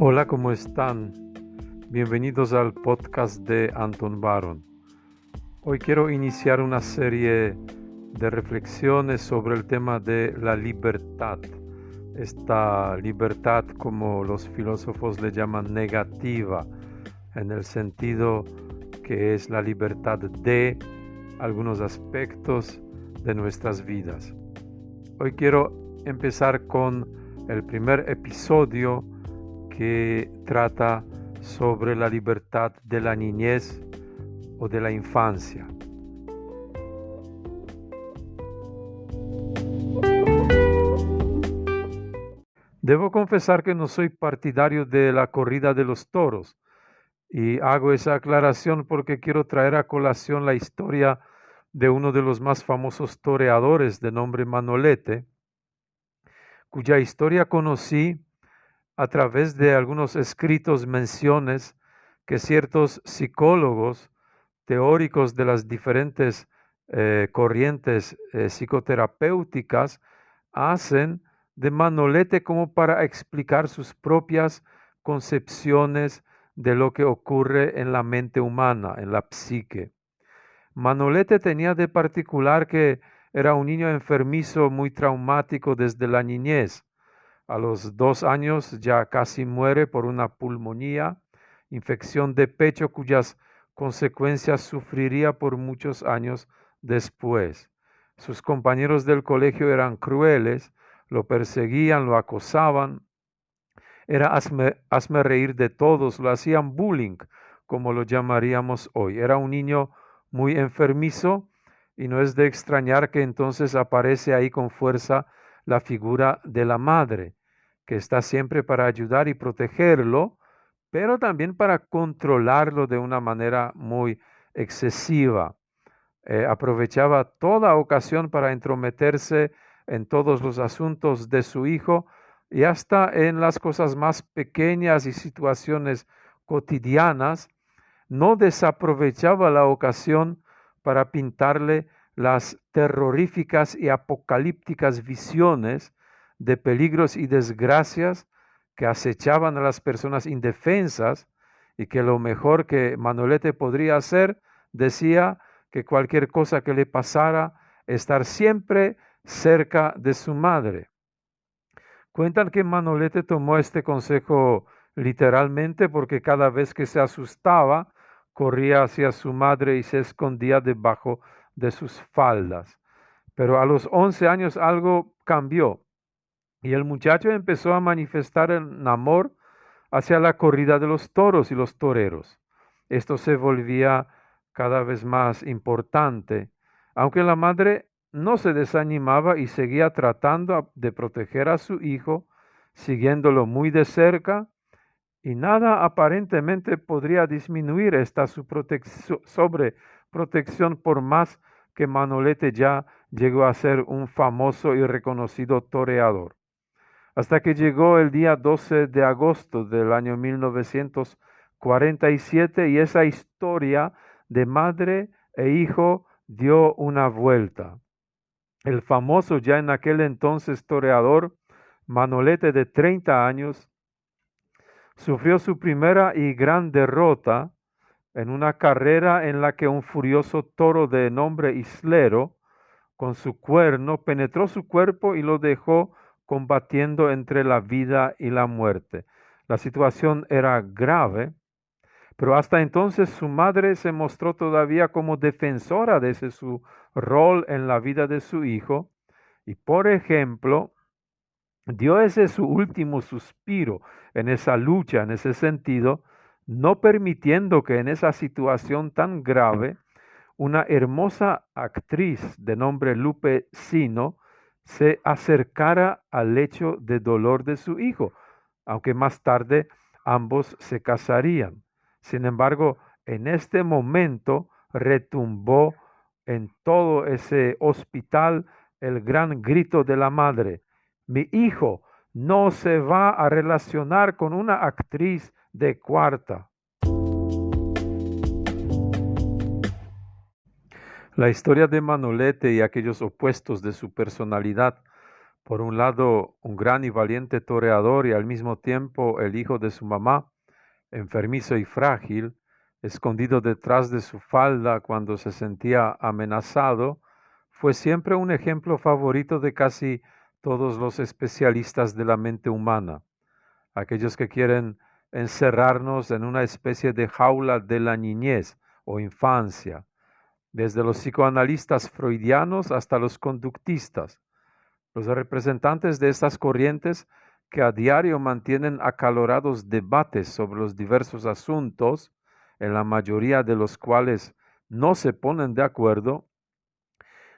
Hola, ¿cómo están? Bienvenidos al podcast de Anton Baron. Hoy quiero iniciar una serie de reflexiones sobre el tema de la libertad. Esta libertad, como los filósofos le llaman, negativa, en el sentido que es la libertad de algunos aspectos de nuestras vidas. Hoy quiero empezar con el primer episodio que trata sobre la libertad de la niñez o de la infancia. Debo confesar que no soy partidario de la corrida de los toros, y hago esa aclaración porque quiero traer a colación la historia de uno de los más famosos toreadores de nombre Manolete, cuya historia conocí a través de algunos escritos, menciones que ciertos psicólogos teóricos de las diferentes corrientes psicoterapéuticas hacen de Manolete como para explicar sus propias concepciones de lo que ocurre en la mente humana, en la psique. Manolete tenía de particular que era un niño enfermizo muy traumático desde la niñez. A los 2 años ya casi muere por una pulmonía, infección de pecho cuyas consecuencias sufriría por muchos años después. Sus compañeros del colegio eran crueles, lo perseguían, lo acosaban, era hazme reír de todos, lo hacían bullying, como lo llamaríamos hoy. Era un niño muy enfermizo y no es de extrañar que entonces aparece ahí con fuerza la figura de la madre, que está siempre para ayudar y protegerlo, pero también para controlarlo de una manera muy excesiva. Aprovechaba toda ocasión para entrometerse en todos los asuntos de su hijo y hasta en las cosas más pequeñas y situaciones cotidianas. No desaprovechaba la ocasión para pintarle las terroríficas y apocalípticas visiones de peligros y desgracias que acechaban a las personas indefensas, y que lo mejor que Manolete podría hacer, decía, que cualquier cosa que le pasara, estar siempre cerca de su madre. Cuentan que Manolete tomó este consejo literalmente, porque cada vez que se asustaba, corría hacia su madre y se escondía debajo de sus faldas. Pero a los 11 años algo cambió y el muchacho empezó a manifestar el amor hacia la corrida de los toros y los toreros. Esto se volvía cada vez más importante, aunque la madre no se desanimaba y seguía tratando de proteger a su hijo, siguiéndolo muy de cerca, y nada aparentemente podría disminuir esta sobreprotección, por más que Manolete ya llegó a ser un famoso y reconocido toreador. Hasta que llegó el día 12 de agosto del año 1947 y esa historia de madre e hijo dio una vuelta. El famoso ya en aquel entonces toreador Manolete, de 30 años, sufrió su primera y gran derrota en una carrera en la que un furioso toro de nombre Islero, con su cuerno, penetró su cuerpo y lo dejó combatiendo entre la vida y la muerte. La situación era grave, pero hasta entonces su madre se mostró todavía como defensora de ese su rol en la vida de su hijo, y por ejemplo, dio ese su último suspiro en esa lucha, en ese sentido, no permitiendo que en esa situación tan grave una hermosa actriz de nombre Lupe Sino se acercara al lecho de dolor de su hijo, aunque más tarde ambos se casarían. Sin embargo, en este momento retumbó en todo ese hospital el gran grito de la madre: mi hijo no se va a relacionar con una actriz de cuarta. La historia de Manolete y aquellos opuestos de su personalidad Por un lado, un gran y valiente toreador y al mismo tiempo el hijo de su mamá, enfermizo y frágil, escondido detrás de su falda cuando se sentía amenazado, fue siempre un ejemplo favorito de casi todos los especialistas de la mente humana, aquellos que quieren encerrarnos en una especie de jaula de la niñez o infancia, desde los psicoanalistas freudianos hasta los conductistas. Los representantes de estas corrientes que a diario mantienen acalorados debates sobre los diversos asuntos, en la mayoría de los cuales no se ponen de acuerdo,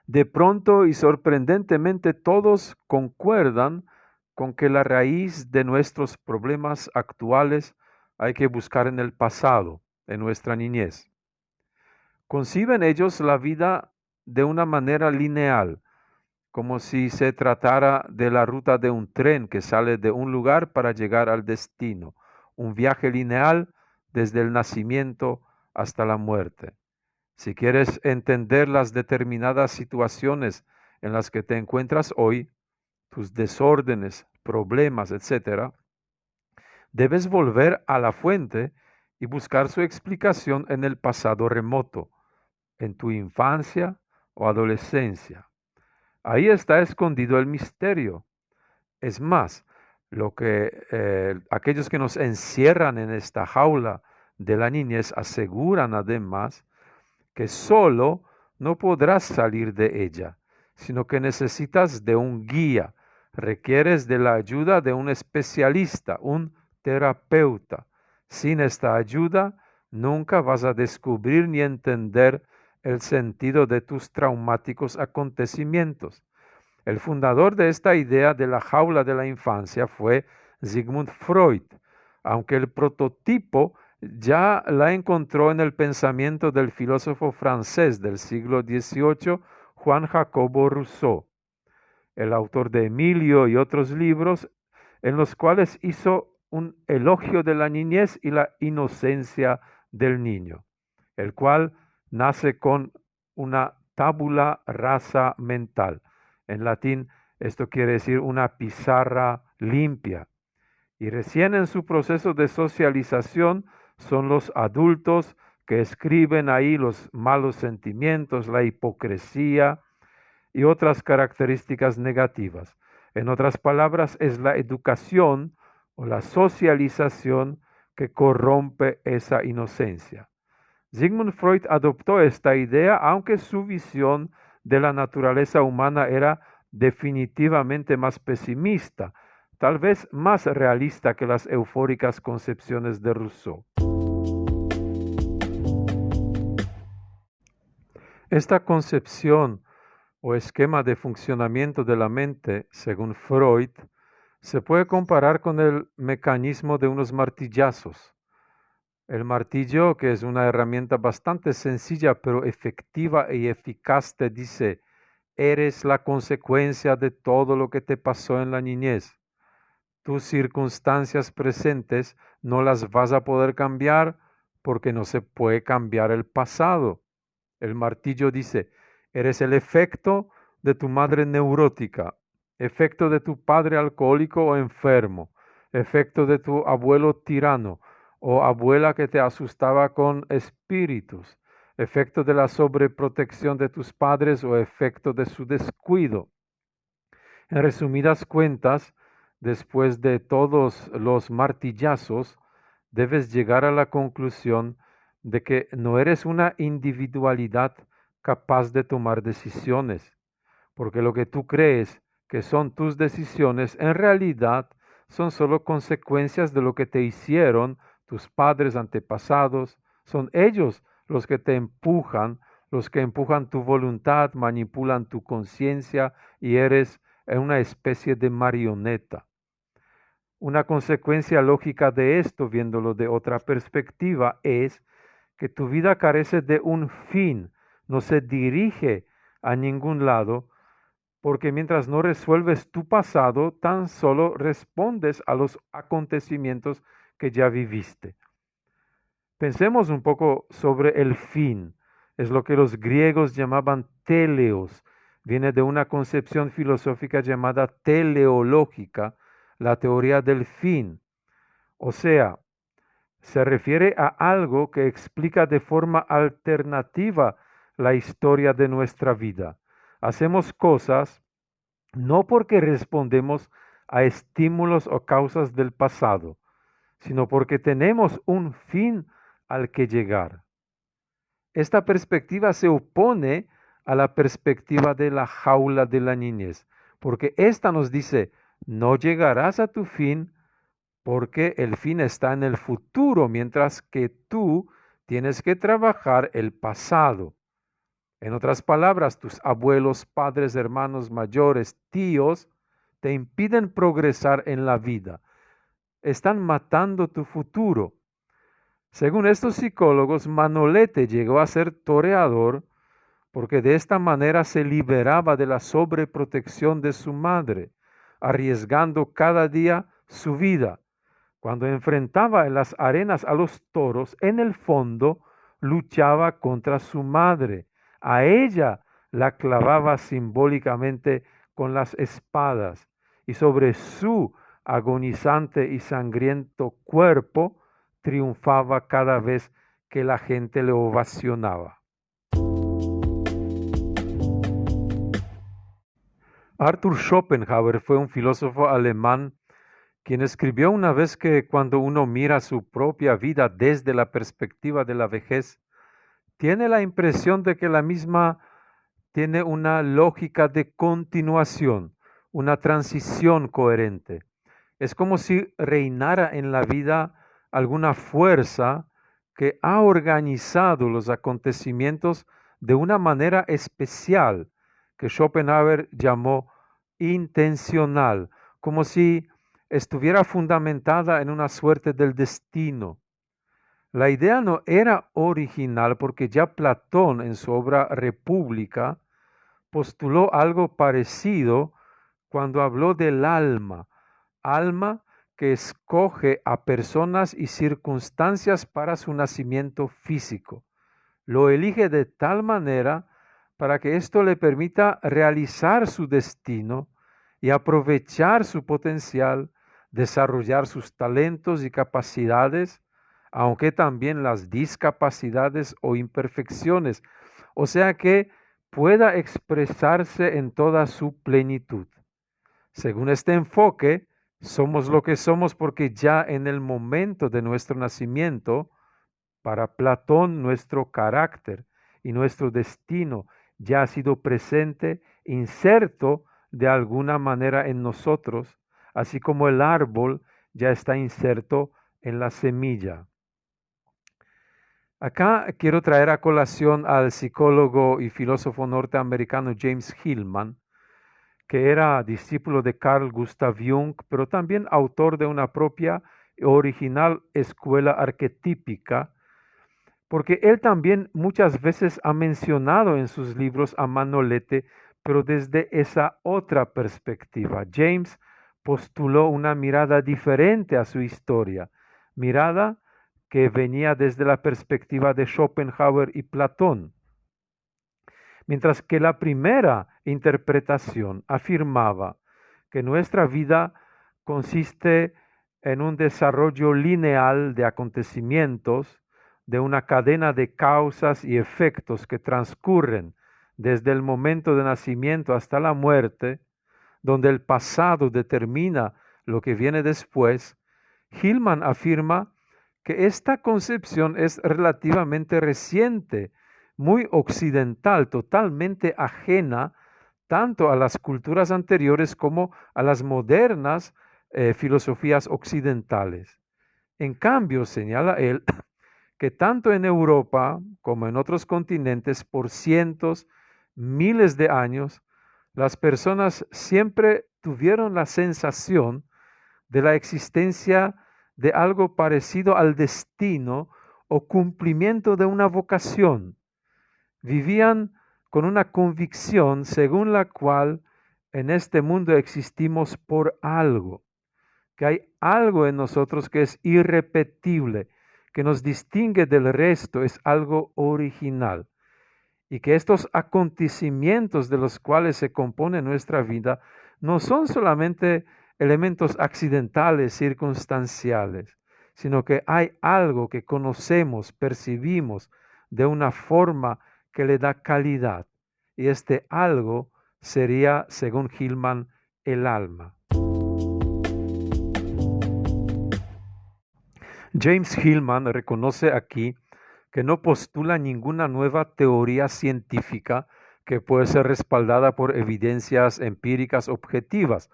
de pronto y sorprendentemente todos concuerdan con que la raíz de nuestros problemas actuales hay que buscar en el pasado, en nuestra niñez. Conciben ellos la vida de una manera lineal, como si se tratara de la ruta de un tren que sale de un lugar para llegar al destino, un viaje lineal desde el nacimiento hasta la muerte. Si quieres entender las determinadas situaciones en las que te encuentras hoy, tus desórdenes, problemas, etc., debes volver a la fuente y buscar su explicación en el pasado remoto, en tu infancia o adolescencia. Ahí está escondido el misterio. Es más, aquellos que nos encierran en esta jaula de la niñez aseguran además que solo no podrás salir de ella, sino que necesitas de un guía, requieres de la ayuda de un especialista, un terapeuta. Sin esta ayuda, nunca vas a descubrir ni entender el sentido de tus traumáticos acontecimientos. El fundador de esta idea de la jaula de la infancia fue Sigmund Freud, aunque el prototipo ya la encontró en el pensamiento del filósofo francés del siglo XVIII, Juan Jacobo Rousseau, el autor de Emilio y otros libros, en los cuales hizo un elogio de la niñez y la inocencia del niño, el cual nace con una tabula rasa mental. En latín, esto quiere decir una pizarra limpia. Y recién en su proceso de socialización son los adultos que escriben ahí los malos sentimientos, la hipocresía y otras características negativas. En otras palabras, es la educación o la socialización que corrompe esa inocencia. Sigmund Freud adoptó esta idea, aunque su visión de la naturaleza humana era definitivamente más pesimista, tal vez más realista que las eufóricas concepciones de Rousseau. Esta concepción o esquema de funcionamiento de la mente, según Freud, se puede comparar con el mecanismo de unos martillazos. El martillo, que es una herramienta bastante sencilla pero efectiva y eficaz, te dice: eres la consecuencia de todo lo que te pasó en la niñez. Tus circunstancias presentes no las vas a poder cambiar porque no se puede cambiar el pasado. El martillo dice: eres el efecto de tu madre neurótica, efecto de tu padre alcohólico o enfermo, efecto de tu abuelo tirano o abuela que te asustaba con espíritus, efecto de la sobreprotección de tus padres o efecto de su descuido. En resumidas cuentas, después de todos los martillazos, debes llegar a la conclusión de que no eres una individualidad capaz de tomar decisiones, porque lo que tú crees que son tus decisiones en realidad son solo consecuencias de lo que te hicieron tus padres antepasados. Son ellos los que te empujan, los que empujan tu voluntad, manipulan tu conciencia y eres una especie de marioneta. Una consecuencia lógica de esto, viéndolo de otra perspectiva, es que tu vida carece de un fin, no se dirige a ningún lado, porque mientras no resuelves tu pasado, tan solo respondes a los acontecimientos que ya viviste. Pensemos un poco sobre el fin. Es lo que los griegos llamaban teleos. viene de una concepción filosófica llamada teleológica, la teoría del fin. O sea, se refiere a algo que explica de forma alternativa la historia de nuestra vida. Hacemos cosas no porque respondemos a estímulos o causas del pasado, sino porque tenemos un fin al que llegar. Esta perspectiva se opone a la perspectiva de la jaula de la niñez, porque esta nos dice, no llegarás a tu fin porque el fin está en el futuro, mientras que tú tienes que trabajar el pasado. En otras palabras, tus abuelos, padres, hermanos mayores, tíos, te impiden progresar en la vida. Están matando tu futuro. Según estos psicólogos, Manolete llegó a ser toreador porque de esta manera se liberaba de la sobreprotección de su madre, arriesgando cada día su vida. Cuando enfrentaba en las arenas a los toros, en el fondo luchaba contra su madre. A ella la clavaba simbólicamente con las espadas y sobre su agonizante y sangriento cuerpo triunfaba cada vez que la gente le ovacionaba. Arthur Schopenhauer fue un filósofo alemán quien escribió una vez que cuando uno mira su propia vida desde la perspectiva de la vejez, tiene la impresión de que la misma tiene una lógica de continuación, una transición coherente. Es como si reinara en la vida alguna fuerza que ha organizado los acontecimientos de una manera especial, que Schopenhauer llamó intencional, como si estuviera fundamentada en una suerte del destino. La idea no era original porque ya Platón en su obra República postuló algo parecido cuando habló del alma que escoge a personas y circunstancias para su nacimiento físico. Lo elige de tal manera para que esto le permita realizar su destino y aprovechar su potencial, desarrollar sus talentos y capacidades, aunque también las discapacidades o imperfecciones, o sea que pueda expresarse en toda su plenitud. Según este enfoque, somos lo que somos porque ya en el momento de nuestro nacimiento, para Platón nuestro carácter y nuestro destino ya ha sido presente, inserto de alguna manera en nosotros, así como el árbol ya está inserto en la semilla. Acá quiero traer a colación al psicólogo y filósofo norteamericano James Hillman, que era discípulo de Carl Gustav Jung, pero también autor de una propia original escuela arquetípica, porque él también muchas veces ha mencionado en sus libros a Manolete, pero desde esa otra perspectiva. James postuló una mirada diferente a su historia, mirada que venía desde la perspectiva de Schopenhauer y Platón. Mientras que la primera interpretación afirmaba que nuestra vida consiste en un desarrollo lineal de acontecimientos, de una cadena de causas y efectos que transcurren desde el momento de nacimiento hasta la muerte, donde el pasado determina lo que viene después, Hillman afirma que esta concepción es relativamente reciente, muy occidental, totalmente ajena tanto a las culturas anteriores como a las modernas filosofías occidentales. En cambio, señala él, que tanto en Europa como en otros continentes por cientos, miles de años, las personas siempre tuvieron la sensación de la existencia de algo parecido al destino o cumplimiento de una vocación. Vivían con una convicción según la cual en este mundo existimos por algo, que hay algo en nosotros que es irrepetible, que nos distingue del resto, es algo original. y que estos acontecimientos de los cuales se compone nuestra vida no son solamente elementos accidentales, circunstanciales, sino que hay algo que conocemos, percibimos de una forma que le da calidad. Y este algo sería, según Hillman, el alma. James Hillman reconoce aquí que no postula ninguna nueva teoría científica que puede ser respaldada por evidencias empíricas objetivas.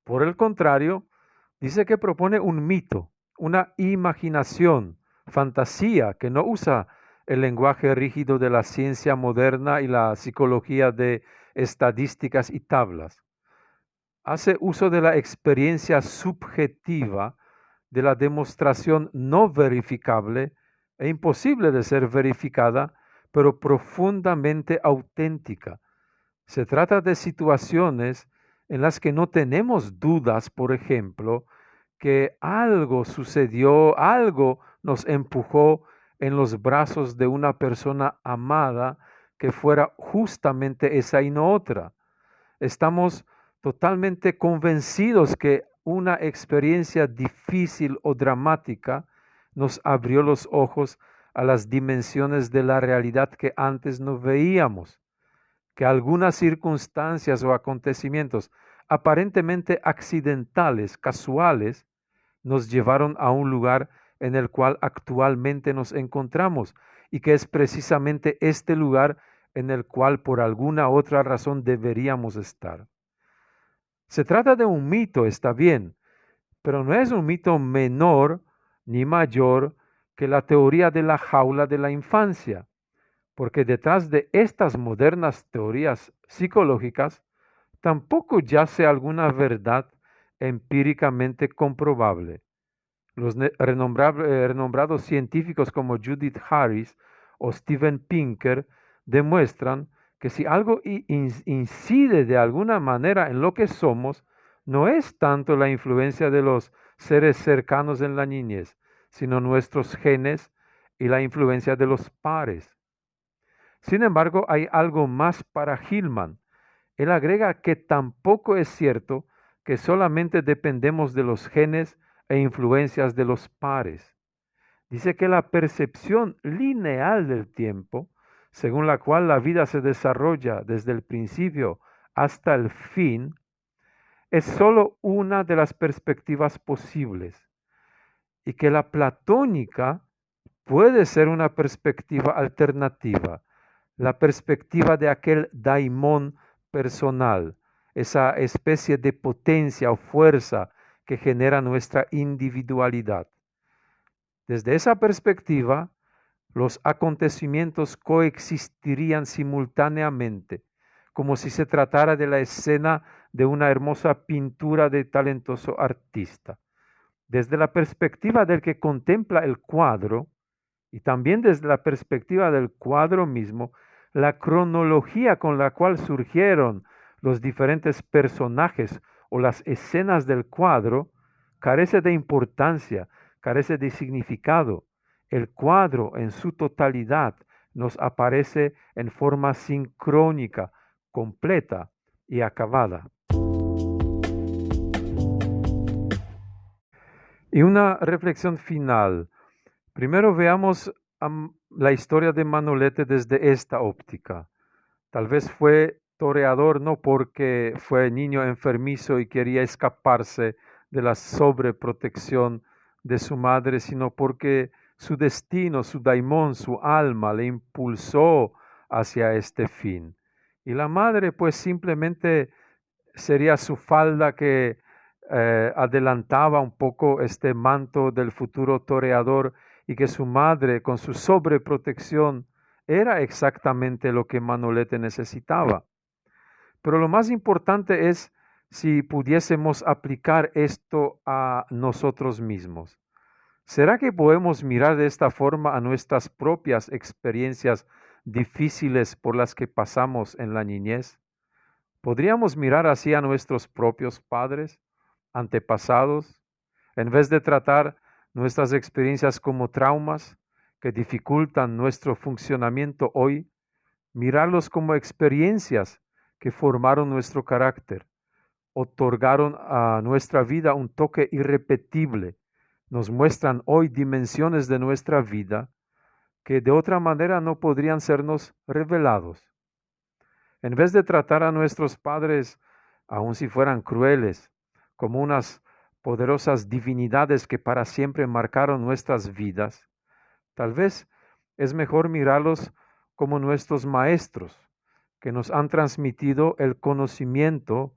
Por el contrario, dice que propone un mito, una imaginación, fantasía que no usa el lenguaje rígido de la ciencia moderna y la psicología de estadísticas y tablas. Hace uso de la experiencia subjetiva, de la demostración no verificable e imposible de ser verificada, pero profundamente auténtica. Se trata de situaciones en las que no tenemos dudas, por ejemplo, que algo sucedió, algo nos empujó en los brazos de una persona amada que fuera justamente esa y no otra. Estamos totalmente convencidos que una experiencia difícil o dramática nos abrió los ojos a las dimensiones de la realidad que antes no veíamos, que algunas circunstancias o acontecimientos aparentemente accidentales, casuales, nos llevaron a un lugar en el cual actualmente nos encontramos y que es precisamente este lugar en el cual por alguna otra razón deberíamos estar. Se trata de un mito, está bien, pero no es un mito menor ni mayor que la teoría de la jaula de la infancia, porque detrás de estas modernas teorías psicológicas tampoco yace alguna verdad empíricamente comprobable. Los renombrados científicos como Judith Harris o Steven Pinker demuestran que si algo incide de alguna manera en lo que somos, no es tanto la influencia de los seres cercanos en la niñez, sino nuestros genes y la influencia de los pares. Sin embargo, hay algo más para Hillman. Él agrega que tampoco es cierto que solamente dependemos de los genes e influencias de los pares. Dice que la percepción lineal del tiempo, según la cual la vida se desarrolla desde el principio hasta el fin, es sólo una de las perspectivas posibles y que la platónica puede ser una perspectiva alternativa, la perspectiva de aquel daimón personal, esa especie de potencia o fuerza que genera nuestra individualidad. Desde esa perspectiva, los acontecimientos coexistirían simultáneamente, como si se tratara de la escena de una hermosa pintura de talentoso artista. Desde la perspectiva del que contempla el cuadro, y también desde la perspectiva del cuadro mismo, la cronología con la cual surgieron los diferentes personajes o las escenas del cuadro carece de importancia, carece de significado. El cuadro en su totalidad nos aparece en forma sincrónica, completa y acabada. Y una reflexión final. Primero veamos la historia de Manolete desde esta óptica. Tal vez fue toreador no porque fue niño enfermizo y quería escaparse de la sobreprotección de su madre, sino porque su destino, su daimón, su alma le impulsó hacia este fin. Y la madre pues simplemente sería su falda que adelantaba un poco este manto del futuro toreador y que su madre con su sobreprotección era exactamente lo que Manolete necesitaba. Pero lo más importante es si pudiésemos aplicar esto a nosotros mismos. ¿Será que podemos mirar de esta forma a nuestras propias experiencias difíciles por las que pasamos en la niñez? ¿Podríamos mirar así a nuestros propios padres, antepasados, en vez de tratar nuestras experiencias como traumas que dificultan nuestro funcionamiento hoy? mirarlos como experiencias que formaron nuestro carácter, otorgaron a nuestra vida un toque irrepetible, nos muestran hoy dimensiones de nuestra vida que de otra manera no podrían sernos revelados. En vez de tratar a nuestros padres, aun si fueran crueles, como unas poderosas divinidades que para siempre marcaron nuestras vidas, tal vez es mejor mirarlos como nuestros maestros, que nos han transmitido el conocimiento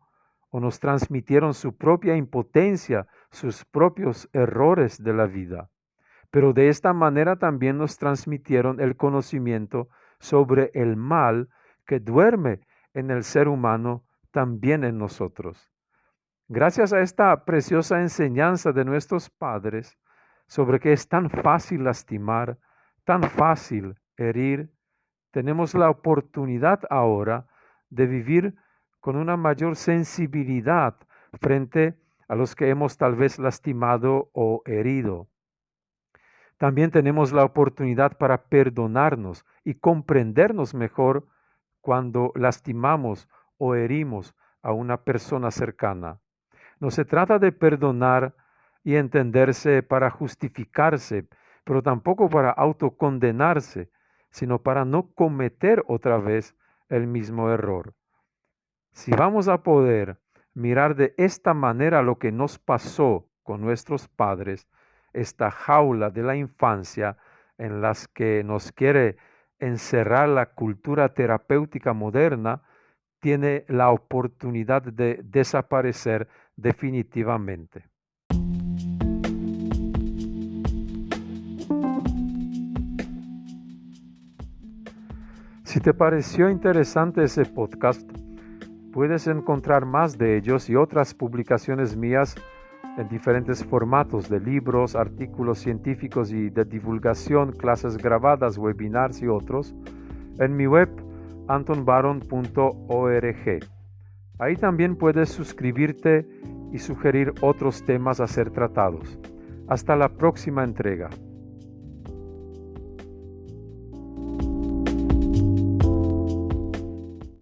o nos transmitieron su propia impotencia, sus propios errores de la vida. Pero de esta manera también nos transmitieron el conocimiento sobre el mal que duerme en el ser humano, también en nosotros. Gracias a esta preciosa enseñanza de nuestros padres sobre que es tan fácil lastimar, tan fácil herir, tenemos la oportunidad ahora de vivir con una mayor sensibilidad frente a los que hemos tal vez lastimado o herido. También tenemos la oportunidad para perdonarnos y comprendernos mejor cuando lastimamos o herimos a una persona cercana. No se trata de perdonar y entenderse para justificarse, pero tampoco para autocondenarse, sino para no cometer otra vez el mismo error. Si vamos a poder mirar de esta manera lo que nos pasó con nuestros padres, esta jaula de la infancia en las que nos quiere encerrar la cultura terapéutica moderna, tiene la oportunidad de desaparecer definitivamente. Si te pareció interesante ese podcast, puedes encontrar más de ellos y otras publicaciones mías en diferentes formatos de libros, artículos científicos y de divulgación, clases grabadas, webinars y otros, en mi web antonbaron.org. Ahí también puedes suscribirte y sugerir otros temas a ser tratados. Hasta la próxima entrega.